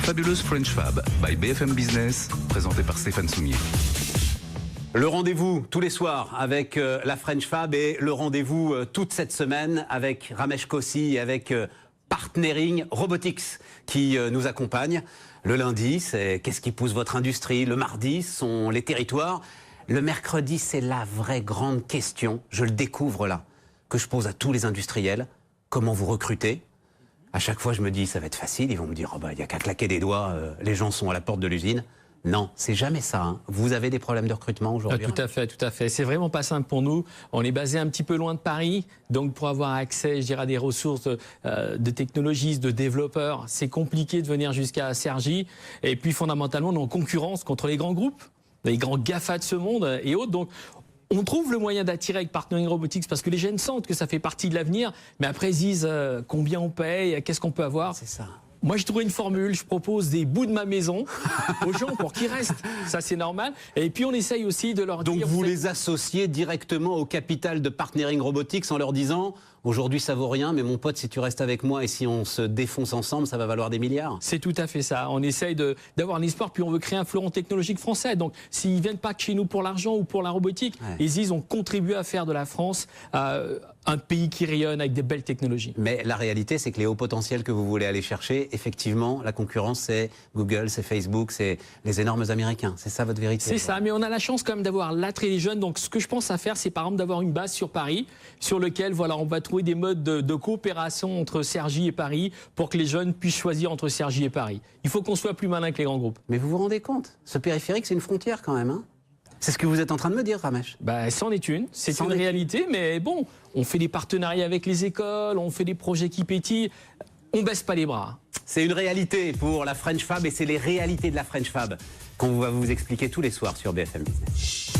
fabuleuse French Fab by BFM Business, présentée par Stéphane Soumier. Le rendez-vous tous les soirs avec la French Fab et le rendez-vous toute cette semaine avec Ramesh Kossi et avec Partnering Robotics qui nous accompagne. Le lundi, c'est qu'est-ce qui pousse votre industrie? Le mardi, ce sont les territoires. Le mercredi, c'est la vraie grande question, je le découvre là, que je pose à tous les industriels. Comment vous recrutez? À chaque fois, je me dis, ça va être facile. Ils vont me dire, oh bah, il n'y a qu'à claquer des doigts, les gens sont à la porte de l'usine. Non, c'est jamais ça. Hein. Vous avez des problèmes de recrutement aujourd'hui? Tout à fait, tout à fait. C'est vraiment pas simple pour nous. On est basé un petit peu loin de Paris, donc pour avoir accès, je dirais, à des ressources de technologistes, de développeurs, c'est compliqué de venir jusqu'à Cergy. Et puis fondamentalement, on est en concurrence contre les grands groupes, les grands GAFA de ce monde et autres. Donc on trouve le moyen d'attirer avec Partnering Robotics parce que les jeunes sentent que ça fait partie de l'avenir, mais après ils disent combien on paye, qu'est-ce qu'on peut avoir. C'est ça. Moi, j'ai trouvé une formule, je propose des bouts de ma maison aux gens pour qu'ils restent. Ça, c'est normal. Et puis, on essaye aussi de leur dire... Donc, vous les associez directement au capital de Partnering Robotics en leur disant... Aujourd'hui, ça vaut rien, mais mon pote, si tu restes avec moi et si on se défonce ensemble, ça va valoir des milliards. C'est tout à fait ça. On essaye d'avoir un espoir, puis on veut créer un fleuron technologique français. Donc, s'ils ne viennent pas que chez nous pour l'argent ou pour la robotique, ils disent on contribue à faire de la France un pays qui rayonne avec des belles technologies. Mais la réalité, c'est que les hauts potentiels que vous voulez aller chercher, effectivement, la concurrence, c'est Google, c'est Facebook, c'est les énormes Américains. C'est ça votre vérité? C'est ça, mais on a la chance quand même d'avoir l'attrait des jeunes. Donc, ce que je pense à faire, c'est par exemple d'avoir une base sur Paris, sur lequel, voilà, on va trouver des modes de coopération entre Cergy et Paris pour que les jeunes puissent choisir entre Cergy et Paris. Il faut qu'on soit plus malin que les grands groupes. Mais vous vous rendez compte? Ce périphérique, c'est une frontière quand même, hein? C'est ce que vous êtes en train de me dire, Ramesh? Bah, c'en est une. C'est une réalité, mais bon, on fait des partenariats avec les écoles, on fait des projets qui pétillent. On baisse pas les bras. C'est une réalité pour la French Fab et c'est les réalités de la French Fab qu'on va vous expliquer tous les soirs sur BFM Business.